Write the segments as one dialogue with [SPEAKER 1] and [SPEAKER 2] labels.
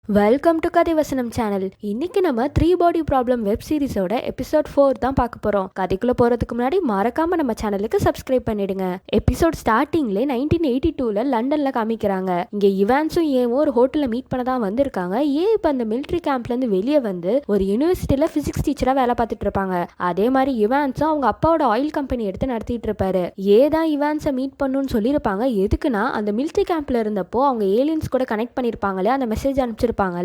[SPEAKER 1] Welcome to கதை வசனம் channel. இன்னைக்கு நம்ம 3 பாடி ப்ராப்ளம் வெப் சீரிஸோட எபிசோட் 4 தான் பார்க்க போறோம். கதைக்குள்ள போறதுக்கு முன்னாடி மறக்காம நம்ம சேனலுக்கு சப்ஸ்கிரைப் பண்ணிடுங்க. எபிசோட் ஸ்டார்டிங்ல 1982ல லண்டன்ல காமிக்கிறாங்க. இங்க இவான்ஸும் ஏவும் ஒரு ஹோட்டல்ல மீட் பண்ண தான் வந்திருக்காங்க. இப்ப அந்த மிலிட்டரி கேம்ப்ல இருந்து வெளியே வந்து ஒரு யூனிவர்சிட்டியில பிசிக்ஸ் டீச்சரா வேலை பார்த்துட்டு இருப்பாங்க. அதே மாதிரி இவான்ஸும் அவங்க அப்பாவோட ஆயில் கம்பெனி எடுத்து நடத்திட்டு இருப்பாரு. தான் இவான்ஸை மீட் பண்ணுன்னு சொல்லியிருப்பாங்க. எதுக்குன்னா அந்த மிலிட்டரி கேம்ப்ல இருந்தப்போ அவங்க ஏலியன்ஸ் கூட கனெக்ட் பண்ணிருப்பாங்களே, அந்த மெசேஜ் அனுப்பிச்சிருப்பாங்க,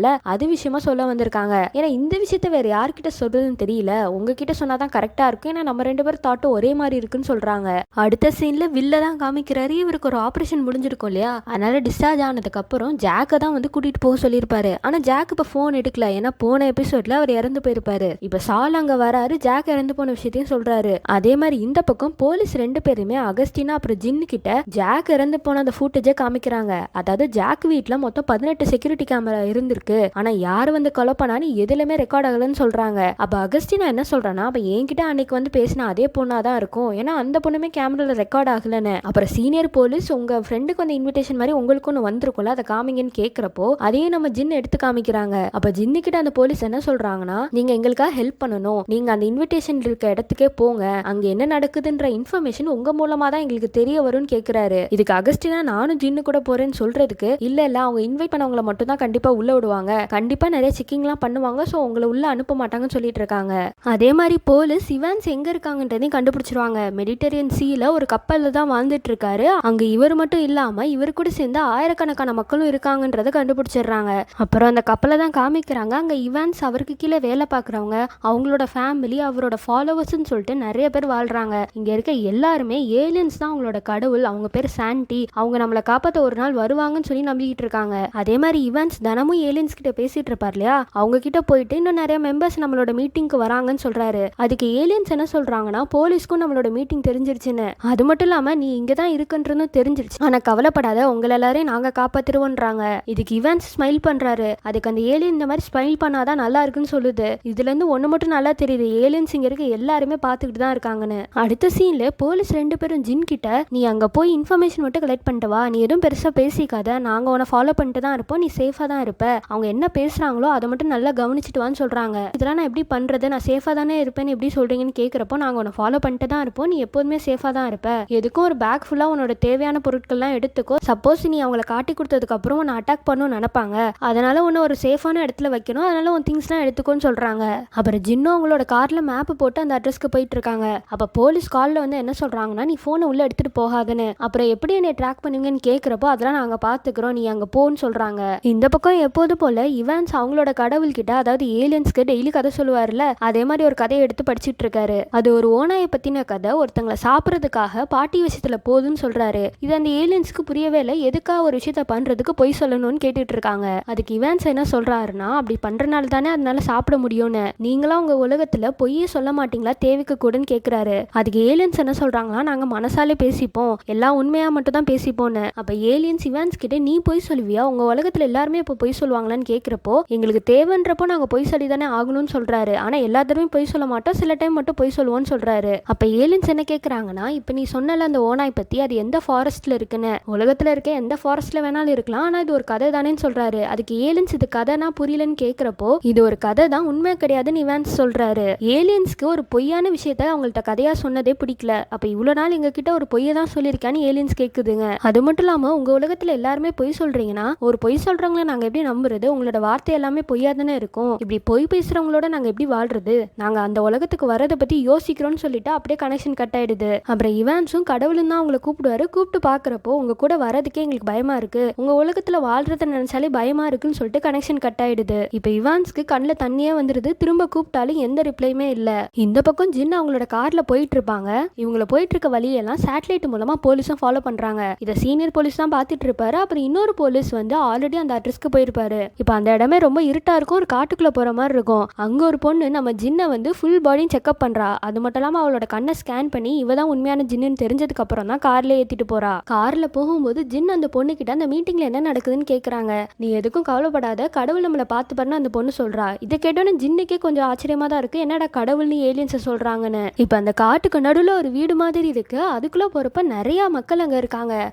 [SPEAKER 1] அது விஷயமா சொல்ல வந்திருக்காங்க. ஏன்னா இந்த விஷயத்த வேற யார்கிட்ட சொல்றதுன்னு தெரியல, உங்ககிட்ட சொன்னாதான் கரெக்டா இருக்கும், ஏன்னா நம்ம ரெண்டு பேரும் தாட்டும் ஒரே மாதிரி இருக்குன்னு சொல்றாங்க. அடுத்த சீன்ல வில்ல தான் காமிக்கிறாரு. இவருக்கு ஒரு ஆபரேஷன் முடிஞ்சிருக்கும் இல்லையா, அதனால டிஸ்சார்ஜ் ஆனதுக்கு அப்புறம் ஜாக்க தான் வந்து கூட்டிட்டு போக சொல்லியிருப்பாரு. ஆனா ஜாக் இப்ப போன் எடுக்கல, ஏன்னா போன எபிசோட்ல அவர் இறந்து போயிருப்பாரு. இப்ப சால் அங்க வராரு, ஜாக் இறந்து போன விஷயத்தையும் சொல்றாரு. அதே மாதிரி இந்த பக்கம் போலீஸ் ரெண்டு பேருமே அகஸ்டினா அப்புறம் ஜின்னு கிட்ட ஜாக் இறந்து போன அந்த ஃபுட்டேஜை காமிக்கிறாங்க. அதாவது ஜாக் வீட்ல மொத்தம் 18 செக்யூரிட்டி கேமரா இருந்திருக்கு, ஆனா யாரு வந்து கொலை பண்ணான்னு எதுலயுமே ரெக்கார்ட் ஆகலன்னு சொல்றாங்க. அப்ப அகஸ்டினா என்ன சொல்றானா, அப்ப என்கிட்ட அன்னைக்கு வந்து பேசினா அதே பொண்ணாதான் இருக்கும், ஏன்னா அந்த பொண்ணுமே கேமரால ரெக்கார்ட் ஆகலன்னு. அப்புறம் சீனியர் போலீஸ் உங்க ஃப்ரெண்டுக்கு வந்து இன்விடேஷன் மாதிரி உங்களுக்கு ஒன்று வந்திருக்கும்ல, அதை காமிங்கன்னு கேட்கிறப்போ அதையும் நம்ம ஜின் எடுத்து காமிக்கிறாங்க. அப்ப ஜின்னு கிட்ட அந்த போலீஸ் என்ன சொல்றாங்கன்னா, நீங்க எங்களுக்காக ஹெல்ப் பண்ணணும், நீங்க அந்த இன்விடேஷன் இருக்க இடத்துக்கே போங்க, அங்க என்ன நடக்குதுன்ற இன்ஃபர்மேஷன் உங்க மூலமா தான் எங்களுக்கு தெரிய வரும்னு கேக்குறாரு. இதுக்கு அகஸ்டினா நானும் ஜின்னு கூட போறேன்னு சொல்றதுக்கு, இல்ல அவங்க இன்வைட் பண்ணவங்களை மட்டும் தான் கண்டிப்பா உள்ள விடுவாங்க, கண்டிப்பா நிறைய செக்கிங்லாம் பண்ணுவாங்க, சோ உங்களை உள்ள அனுப்ப மாட்டாங்கன்னு சொல்லிட்டு இருக்காங்க. அதே மாதிரி போலீஸ் இவான்ஸ் எங்க இருக்காங்கன்றதையும் கண்டுபிடிச்சிருவாங்க. மெடிட்டரேனியன் சீல ஒரு கப்பல்ல தான் வாழ்ந்துட்டு இருக்காரு. அங்க இவர் மட்டும் இல்லாம இவர் கூட சேர்ந்து ஆயிரக்கணக்கான மக்களும் இருக்காங்கன்றத கண்டுபிடிச்சிடுறாங்க. அப்புறம் அந்த கப்பலை தான் காமிக்கிறாங்க. அங்க இவான்ஸ் அவருக்கு கீழே வேலை பார்க்குறவங்க, அவங்களோட ஃபேமிலி, அவரோட ஃபாலோவர்ஸ்ன்னு சொல்லிட்டு நிறைய பேர் வாழ்றாங்க. இங்க இருக்க எல்லாருமே ஏலியன்ஸ் தான் அவங்களோட கடவுள், அவங்க பேர் சாண்டி, அவங்க நம்மளை காப்பாற்ற ஒரு நாள் வருவாங்கன்னு சொல்லி நம்பிக்கிட்டு இருக்காங்க. அதே மாதிரி இவான்ஸ் தினமும் ஏலியன்ஸ் கிட்ட பேசிட்டு இருப்பார் இல்லையா, அவங்க கிட்ட போயிட்டு இன்னும் நிறைய மெம்பர்ஸ் நம்மளோட மீட்டிங்க்கு வராங்கன்னு சொல்றாரு. அதுக்கு ஏலியன்ஸ் என்ன சொல்றாங்கன்னா, போலீஸ்க்கும் நம்மளோட மீட்டிங் தெரிஞ்சிருச்சுன்னு, அது மட்டும் இல்லாம நீ இங்க தான் இருக்குன்றது தெரிஞ்சிருச்சு, ஆனா கவலைப்படாத, உங்களை எல்லாரையும் நாங்க காப்பாத்திருவோன்றாங்க. இதுக்கு இவான்ஸ் ஸ்மைல் பண்றாரு. அதுக்கு அந்த ஏலியன் இந்த மாதிரி ஸ்மைல் பண்ணாதான் நல்லா இருக்குன்னு சொல்லுது. இதுல இருந்து ஒண்ணு மட்டும் நல்லா தெரியுது, ஏலியன்ஸ் இங்க இருக்க எல்லாருமே பாத்துக்கிட்டு தான் இருக்காங்கன்னு. அடுத்த சீன்ல போலீஸ் ரெண்டு பேரும் ஜின் கிட்ட, நீ அங்க போய் இன்ஃபர்மேஷன் மட்டும் கலெக்ட் பண்ணிட்டு வா, நீ எதுவும் பெருசா பேசிக்காத, நாங்க உன்னை ஃபாலோ பண்ணிட்டு தான் இருப்போம், நீ சேஃபா தான் இருப்ப, அவங்க என்ன பேசுறாங்களோ அதை மட்டும் நல்லா கவனிச்சுட்டு வான்னு சொல்றாங்க. இதெல்லாம் நான் எப்படி பண்றது, நான் சேஃபா தானே இருப்பேன்னு எப்படி சொல்றீங்கன்னு கேட்கிறப்போ, நாங்க உன்னை ஃபாலோ பண்ணிட்டு தான் இருப்போம், நீ எப்போதுமே சேஃபா தான் இருப்ப, எதுக்கும் ஒரு பேக் ஃபுல்லா உன்னோட தேவையான பொருட்கள்லாம் எடுத்துக்கோ, சப்போஸ் நீ அவங்களை காட்டி கொடுத்ததுக்கு அப்புறம் உன்னை அட்டாக் பண்ணணும்னு நினைப்பாங்க, அதனால உன்னை ஒரு சேஃபான இடத்துல வைக்கணும், அதனால உன் திங்ஸ்லாம் எடுத்துக்கோன்னு சொல்றாங்க. அப்புறம் ஜின்னும் அவங்களோட கார்ல மேப் போட்டு அந்த அட்ரஸ்க்கு போயிட்டு இருக்காங்க. அப்ப போலீஸ் கால்ல வந்து என்ன சொல்றாங்கன்னா, நீ போனை உள்ள எடுத்துட்டு போகாதுன்னு. அப்புறம் எப்படி என்னை ட்ராக் பண்ணுவீங்கன்னு கேட்கிறப்போ, அதெல்லாம் நாங்க பாத்துக்கிறோம், நீ அங்க போன்னு சொல்றாங்க. இந்த பக்கம் எப்போது போல இவான்ஸ் அவங்களோட கடவுள் கிட்ட, அதாவது ஏலியன்ஸ்க்கு டெய்லி கதை சொல்லுவார்ல, அதே மாதிரி ஒரு கதையை எடுத்து படிச்சுட்டு இருக்காரு. அது ஒரு ஓநாயை பத்தின கதை, ஒருத்தங்களை சாப்பிட்றதுக்காக பாட்டி விஷயத்துல போகுதுன்னு சொல்றாரு. இது அந்த ஏலியன்ஸ்க்கு புரியவே இல்லை, எதுக்காக ஒரு விஷயத்த பண்றதுக்கு பொய் சொல்லணும்னு கேட்டுட்டு இருக்காங்க. அதுக்கு இவான்ஸ் என்ன சொல்றாருன்னா, அப்படி பண்றனால தானே அதனால சாப்பிட முடியும்னு, நீங்களா உங்க உலகத்துல பொய்யே சொல்ல மாட்டீங்களா தேவைக்கு கூடன்னு கேக்குறாரு. அதுக்கு ஏலியன்ஸ் என்ன சொல்றாங்களா, நாங்க மனசாலே பேசிப்போம், எல்லாம் உண்மையா மட்டும் தான் பேசிப்போன்னு. அப்ப ஏலியன்ஸ் இவான்ஸ் கிட்ட, நீ பொய் சொல்லுவியா, உங்க உலகத்துல எல்லாருமே இப்ப பொய் சொல்லுவாங்களான்னு கேட்கிறப்போ, எங்களுக்கு தேவைன்றப்போ நாங்க பொய் சொல்லி தானே ஆகணும்னு சொல்றாரு, ஆனா எல்லா தடவையும் பொய் சொல்ல மாட்டோம், சில டைம் மட்டும் பொய் சொல்லுவோம்னு சொல்றாரு. அப்ப ஏலியன்ஸ் என்ன கேக்குறாங்கன்னா, இப்ப நீ சொன்னல அந்த ஓனாய் பத்தி, அது எந்த ஃபாரஸ்ட்ல இருக்குன்னு, உலகத்துல இருக்க எந்த ஃபாரஸ்ட்ல வேணாலும் இருக்கலாம், ஆனா இது ஒரு கதை தானேன்னு சொல்றாரு. அதுக்கு ஏலியன்ஸ் இது கதைனா புரியலன்னு கேக்குறப்போ, இது ஒரு கதை தான், உண்மை கிடையாதுன்னு இவான்ஸ் சொல்றாரு. ஏலியன்ஸ்க்கு ஒரு பொய்யான விஷயத்த அவங்கள்ட்ட கதையா சொன்னதே பிடிக்கல. அப்ப இவ்வளவு நாள் எங்க கிட்ட ஒரு பொய்யை தான் சொல்லியிருக்கான்னு ஏலியன்ஸ் கேக்குதுங்க. அது மட்டும் இல்லாம உங்க உலகத்துல எல்லாருமே பொய் சொல்றீங்கன்னா, ஒரு பொய் சொல்றவங்களை நாங்க எப்படி நம்புறது, உங்களோட வார்த்தை எல்லாமே பொய்யா தானே இருக்கும், இப்படி பொய் பேசுறவங்களோட நாங்க எப்படி வாழ்றது, நாங்க அந்த உலகத்துக்கு வரதை பத்தி யோசிக்கிறோம்னு சொல்லிட்டு அப்படியே கனெக்ஷன் கட் ஆயிடுது. அப்புறம் இவான்ஸும் கடவுளும் தான் அவங்களை கூப்பிடுவாரு. கூப்பிட்டு பாக்குறப்போ, உங்க கூட வரதுக்கே எங்களுக்கு பயமா இருக்கு, உங்க உலகத்துல வாழ்றத நினைச்சாலே பயமா இருக்குன்னு சொல்லிட்டு கனெக்ஷன் கட் ஆயிடுது. இப்ப இவான்ஸ்க்கு கண்ணுல தண்ணியே வந்துருது, திரும்ப கூப்பிட்டாலும் எந்த ரிப்ளையுமே இல்ல. இந்த பக்கம் ஜின் அவங்களோட கார்ல போயிட்டு இருப்பாங்க. இவங்கள போயிட்டு இருக்க வழியெல்லாம் சேட்டலைட் மூலமா போலீஸும் ஃபாலோ பண்றாங்க. இதை சீனியர் போலீஸ் தான் பாத்துட்டு இருப்பாரு. அப்புறம் இன்னொரு போலீஸ் வந்து ஆல்ரெடி அந்த அட்ரஸ்க்கு போயிருப்பாரு. இப்ப அந்த இடமே ரொம்ப இருட்டா இருக்கும், ஒரு காட்டுக்குள்ள போற மாதிரி இருக்கும். அங்க ஒரு பொண்ணு நம்ம ஜின்னை வந்து ஃபுல் பாடியும் செக்அப் பண்றா. அது மட்டும் இல்லாம அவளோட கண்ணை ஸ்கேன் பண்ணி இவதான் உண்மையான ஜின்னு தெரிஞ்சதுக்கு அப்புறம் தான் கார்ல ஏத்திட்டு போறா. கார்ல போகும்போது ஜின் அந்த பொண்ணு கிட்ட, அந்த மீட்டிங்ல என்ன நடக்குதுன்னு கேக்குறாங்க. நீ எதுக்கும் கவலைப்படாத, கடவுள் நம்மளை பார்த்து பண்ண அந்த பொண்ணு சொல்றா. இதை கேட்டோன்னு ஜின்னுக்கே கொஞ்சம் ஆச்சரியமா தான் இருக்கு, என்னடா கடவுள்னு ஏலியன்ஸ் சொல்றாங்கன்னு. இப்ப அந்த காட்டுக்கு நடுவுல ஒரு வீடு மாதிரி இருக்கு, அதுக்குள்ள போறப்ப நிறைய மக்கள் அங்க இருக்காங்க.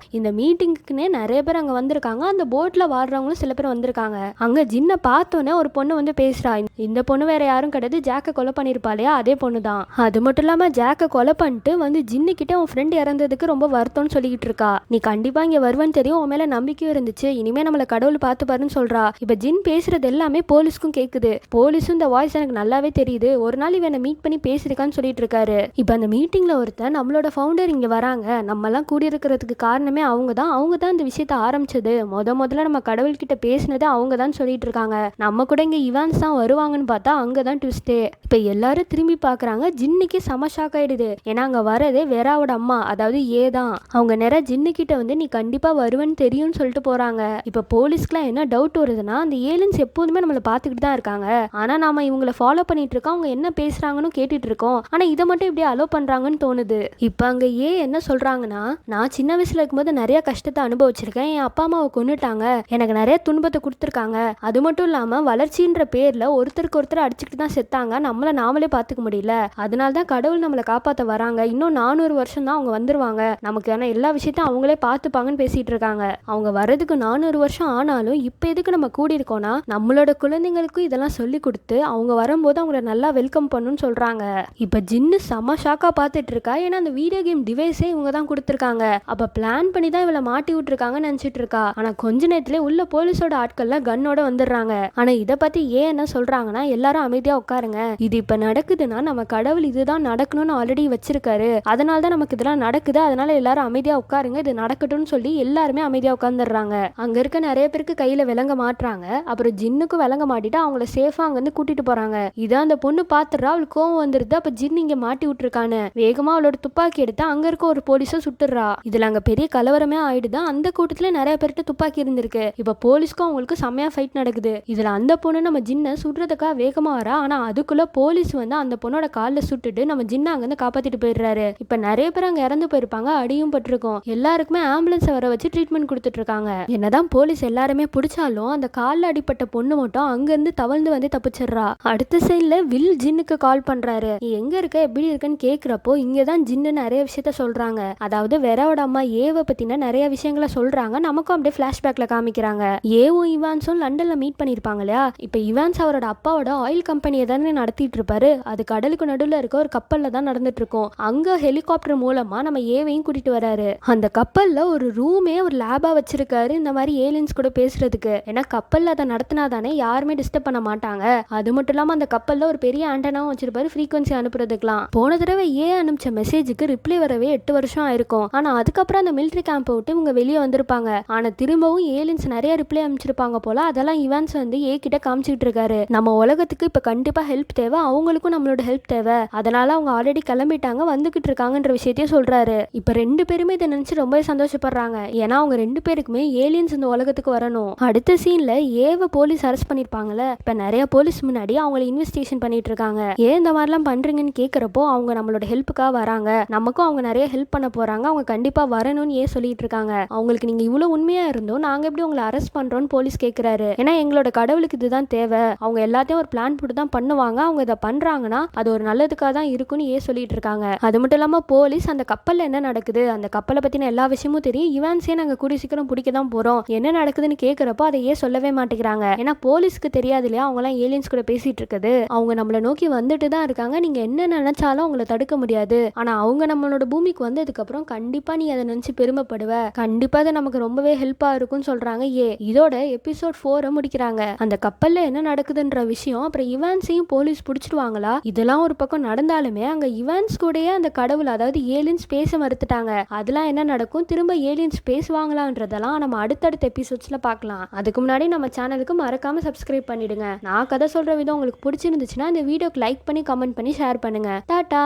[SPEAKER 1] இந்த மீட்டிங்க்குன்னே நிறைய பேர் அங்க வந்திருக்காங்க. அந்த போட்ல வாழ்றவங்களும் சில பேர் வந்திருக்காங்க. இருக்காங்க. அங்க ஜின்னை பார்த்தோன்னே ஒரு பொண்ணு வந்து பேசுறா. இந்த பொண்ணு வேற யாரும் கிடையாது, ஜாக்கை கொலை பண்ணிருப்பாளையா அதே பொண்ணு தான். அது மட்டும் இல்லாம ஜாக்கை கொலை பண்ணிட்டு வந்து ஜின்னு கிட்ட உன் ஃப்ரெண்ட் இறந்ததுக்கு ரொம்ப வருத்தம்னு சொல்லிக்கிட்டு இருக்கா. நீ கண்டிப்பா இங்க வருவன்னு தெரியும், உன் மேல நம்பிக்கையும் இருந்துச்சு, இனிமே நம்மள கடவுள் பார்த்து பாருன்னு சொல்றா. இப்ப ஜின் பேசுறது எல்லாமே போலீஸ்க்கும் கேக்குது. போலீஸும் இந்த வாய்ஸ் எனக்கு நல்லாவே தெரியுது, ஒரு நாள் இவனை மீட் பண்ணி பேசிருக்கான்னு சொல்லிட்டு இருக்காரு. இப்ப அந்த மீட்டிங்ல ஒருத்தர் நம்மளோட ஃபவுண்டர் இங்க வராங்க, நம்ம எல்லாம் கூடியிருக்கிறதுக்கு காரணமே அவங்க தான் இந்த விஷயத்த ஆரம்பிச்சது, முதல்ல நம்ம கடவுள் கிட்ட பேசினது அவங்க தான் சொல்லிட்டு இருக்காங்க. நம்ம கூட இங்க இவான்ஸ் தான் வருவாங்கன்னு பார்த்தா அங்கதான் ட்விஸ்டே. இப்ப எல்லாரும் திரும்பி பாக்குறாங்க. ஜின்னுக்கு செம ஷாக் ஆயிடுது. ஏன்னா அங்க வரதே வெராவோட அம்மா, அதாவது ஏதான். அவங்க நேரா ஜின்னு கிட்ட வந்து நீ கண்டிப்பா வருவேன்னு தெரியும்னு சொல்லிட்டு போறாங்க. இப்ப போலீஸ்க்குலாம் என்ன டவுட் வருதுன்னா, அந்த ஏலியன்ஸ் எப்போதுமே நம்மள பாத்துக்கிட்டு தான் இருக்காங்க, ஆனா நாம இவங்களை ஃபாலோ பண்ணிட்டு இருக்கோம், அவங்க என்ன பேசுறாங்கன்னு கேட்டுட்டு இருக்கோம், ஆனா இதை மட்டும் இப்படி அலோ பண்றாங்கன்னு தோணுது. இப்ப அங்க என்ன சொல்றாங்கன்னா, நான் சின்ன வயசுல இருக்கும்போது நிறைய கஷ்டத்தை அனுபவிச்சிருக்கேன், என் அப்பா அம்மாவை கொன்னுட்டாங்க, எனக்கு நிறைய துன்பத்தை கொடுத்துருக்காங்க, அது மட்டும் இல்லாம வளர்ச்சின்ற பேர்ல ஒருத்தருக்கு ஒருத்தர் அடிச்சுக்கிட்டு தான் செத்தாங்க, நம்மள நாமளே பாத்துக்க முடியல, அதனால தான் கடவுள் நம்மளை காப்பாற்ற வராங்க, இன்னும் 400 வருஷம் தான் அவங்க வந்துருவாங்க, நமக்கு ஆனா எல்லா விஷயத்தையும் அவங்களே பார்த்துப்பாங்கன்னு பேசிட்டு இருக்காங்க. அவங்க வரதுக்கு 400 வருஷம் ஆனாலும் இப்ப எதுக்கு நம்ம கூடி இருக்கோம்னா, நம்மளோட குழந்தைங்களுக்கும் இதெல்லாம் சொல்லி கொடுத்து அவங்க வரும்போது அவங்கள நல்லா வெல்கம் பண்ணுன்னு சொல்றாங்க. இப்ப ஜின்னு செம ஷாக்கா பார்த்துட்டு இருக்கா. ஏன்னா அந்த வீடியோ கேம் டிவைஸே இவங்க தான் கொடுத்துருக்காங்க. அப்ப பிளான் பண்ணி தான் இவளை மாட்டி விட்டுருக்காங்கன்னு நினைச்சிட்டு இருக்கா. ஆனா கொஞ்ச நேரத்துல உள்ள போலீஸோட ஆட்கள்லாம் கன்னோட வந்துடுறாங்க. ஆனா இதை பத்தி என்ன சொல்றாங்கன்னா, எல்லாரும் அமைதியா உட்காருங்க, இது இப்ப நடக்குதுன்னா நம்ம கடவுள் இதுதான் நடக்கணும்னு ஆல்ரெடி வச்சிருக்காரு, அதனால தான் நமக்கு இதெல்லாம் நடக்குது, அதனால எல்லாரும் அமைதியா உட்காருங்க, இது நடக்கட்டும்னு சொல்லி எல்லாருமே அமைதியா உட்காந்துடுறாங்க. அங்க இருக்க நிறைய பேருக்கு கையில விலங்க மாட்டுறாங்க. அப்புறம் ஜின்னுக்கும் விலங்க மாட்டிட்டு அவங்கள சேஃபா அங்க இருந்து கூட்டிட்டு போறாங்க. இதான் அந்த பொண்ணு பாத்துறா, அவளுக்கு கோவம் வந்துருது. அப்ப ஜின் இங்க மாட்டி விட்டுருக்கானு வேகமா அவளோட துப்பாக்கி எடுத்து அங்க இருக்க ஒரு போலீஸை சுட்டுறா. இதுல அங்க பெரிய கலவரமே ஆயிடுது. அந்த கூட்டத்துல நிறைய பேர்கிட்ட துப்பாக்கி இருந்திருக்கு. இப்ப போலீஸ்க்கும் அவங்களுக்கு செம்மையா ஃபைட் நடக்குது. இதுல அந்த பொண்ணு நம்ம ஜின்னை சுடுறதுக்காக வேகமா வரா. ஆனா அதுக்குள்ள போலீஸ் வந்து அந்த பொண்ணோட காலில் சுட்டுட்டு நம்ம ஜின்னை அங்க இருந்து காப்பாத்திட்டு போயிடுறாரு. இப்ப நிறைய பேர் அங்க இறந்து போயிருப்பாங்க, அடியும் பட்டிருக்கும். எல்லாருக்குமே ஆம்புலன்ஸ் வர வச்சு ட்ரீட்மெண்ட் கொடுத்துட்டு இருக்காங்க. என்னதான் போலீஸ் எல்லாருமே பிடிச்சாலும் அந்த காலில் அடிப்பட்ட பொண்ணு மட்டும் அங்க இருந்து தவழ்ந்து வந்து தப்பிச்சிடுறா. அடுத்த சைட்ல வில் ஜின்னுக்கு கால் பண்றாரு. நீ எங்க இருக்க, எப்படி இருக்குன்னு கேக்குறப்போ இங்கதான் ஜின்னு நிறைய விஷயத்த சொல்றாங்க. அதாவது வெராவோட அம்மா ஏவை பத்தின நிறைய விஷயங்களை சொல்றாங்க. நமக்கும் அப்படியே பிளாஷ்பேக்ல காமிக்கிறாங்க. ஏவும் இவான்ஸும் லண்டன்ல மீட் பண்ணிருப்பாங்க இல்லையா. இப்ப இவான்ஸ் அவரோட அப்பாவோட ஆயில் கம்பெனியை தானே நடத்திட்டு இருப்பாரு. அது கடலுக்கு நடுவில் இருக்க ஒரு கப்பல்ல தான் நடந்துட்டு இருக்கும். அங்க ஹெலிகாப்டர் மூலமா நம்ம ஏவையும் கூட்டிட்டு வராரு. அந்த கப்பல்ல ஒரு ரூமே ஒரு லேபா வச்சிருக்காரு, இந்த மாதிரி ஏலியன்ஸ் கூட பேசுறதுக்கு. ஏன்னா கப்பல்ல அதை நடத்தினாதானே யாருமே டிஸ்டர்ப் பண்ண மாட்டாங்க. அது மட்டும் இல்லாம அந்த கப்பல்ல ஒரு பெரிய ஆண்டனாவும் வச்சிருப்பாரு, ஃப்ரீக்வன்சி அனுப்புறதுக்குலாம். போன தடவை அனுப்பிச்ச மெசேஜுக்கு ரிப்ளை வரவே 8 வருஷம் ஆயிருக்கும். ஆனா அதுக்கப்புறம் அந்த மிலிட்டரி கேம்ப் விட்டு இவங்க வெளியே வந்திருப்பாங்க. ஆனா திரும்பவும் ஏலியன்ஸ் நிறைய ரிப்ளை அனுப்பிச்சிருப்பாங்க போல. அதெல்லாம் இவான்ஸ் வந்து கிட்ட காமிச்சிட்டு இருக்காரு. நம்ம உலகத்துக்கு இப்ப கண்டிப்பா ஹெல்ப் தேவை, அவங்களுக்கும் நம்மளோட ஹெல்ப் தேவை, அதனால அவங்க ஆல்ரெடி கிளம்பிட்டாங்க, வந்துகிட்டு இருக்காங்கன்ற விஷயத்தையும் சொல்றாரு. இப்ப 2 பேருமே இதை நினைச்சு ரொம்ப சந்தோஷப்படுறாங்க. ஏன்னா அவங்க 2 பேருக்குமே ஏலியன்ஸ் இந்த உலகத்துக்கு வரணும். அடுத்த சீன்ல ஏவ போலீஸ் அரெஸ்ட் பண்ணிருப்பாங்கல்ல. இப்ப நிறைய போலீஸ் முன்னாடி அவங்களை இன்வெஸ்டிகேஷன் பண்ணிட்டு இருக்காங்க. ஏன் இந்த மாதிரிலாம் பண்றீங்கன்னு கேக்குறப்போ அவங்க நம்மளோட ஹெல்ப்புக்காக வராங்க, நமக்கும் அவங்க நிறைய ஹெல்ப் பண்ண போறாங்க, அவங்க கண்டிப்பா வரணும்னு சொல்லிட்டு இருக்காங்க. அவங்களுக்கு நீங்க இவ்வளவு உண்மையா இருந்தோம், நாங்க எப்படி உங்களை அரெஸ்ட் பண்றோம்னு போலீஸ் கேக்குறாரு. ஏன்னா எங்களோட கடவுளுக்கு இதுதான் தேவை, அவங்க எல்லாத்தையும் ஒரு பிளான் போட்டு தான் பண்ணுவாங்க, அவங்க இதை பண்றாங்கன்னா அது ஒரு நல்லதுக்காக தான் இருக்குன்னு சொல்லிட்டு இருக்காங்க. அது மட்டும் இல்லாம போலீஸ் அந்த கப்பல்ல என்ன நடக்குது, அந்த கப்பலை பத்தின எல்லா விஷயமும் தெரியும், இவான்ஸே நாங்க கூடிய சீக்கிரம் பிடிக்க தான் போறோம், என்ன நடக்குதுன்னு கேக்குறப்போ அதை சொல்லவே மாட்டேங்கிறாங்க. ஏன்னா போலீஸ்க்கு தெரியாது இல்லையா, அவங்க எல்லாம் ஏலியன்ஸ் கூட பேசிட்டு இருக்குது, அவங்க நம்மளை நோக்கி வந்துட்டு தான் இருக்காங்க, நீங்க என்ன நினைச்சாலும் அவங்கள தடுக்க முடியாது, ஆனா அவங்க நம்மளோட பூமிக்கு வந்ததுக்கு அப்புறம் கண்டிப்பா நீ அதை நினைச்சு பெருமைப்படுவ, கண்டிப்பா அது நமக்கு ரொம்பவே ஹெல்ப்பா இருக்கும்னு சொல்றாங்க. இதோட எபிசோட் 4 முடிக்கிறாங்க. அந்த கப்பல்ல என்ன நடக்குதுன்ற விஷயம், அப்புறம் இவான்ஸையும் போலீஸ் பிடிச்சிடுவாங்களா, இதெல்லாம் ஒரு பக்கம் நடந்தாலுமே அங்க இவான்ஸ் கூடயே அந்த கடவுள் அதாவது ஏலியன்ஸ் பேச மறுத்துட்டாங்க, அதெல்லாம் என்ன நடக்கும், திரும்ப ஏலியன்ஸ் பேசுவாங்களான்றதெல்லாம் நம்ம அடுத்தடுத்த எபிசோட்ஸ்ல பார்க்கலாம். அதுக்கு முன்னாடி நம்ம சேனலுக்கு மறக்காம சப்ஸ்கிரைப் பண்ணிடுங்க. நான் கதை சொல்ற விதம் உங்களுக்கு பிடிச்சிருந்துச்சுன்னா இந்த வீடியோக்கு லைக் பண்ணி கமெண்ட் பண்ணி ஷேர் பண்ணுங்க. டாடா.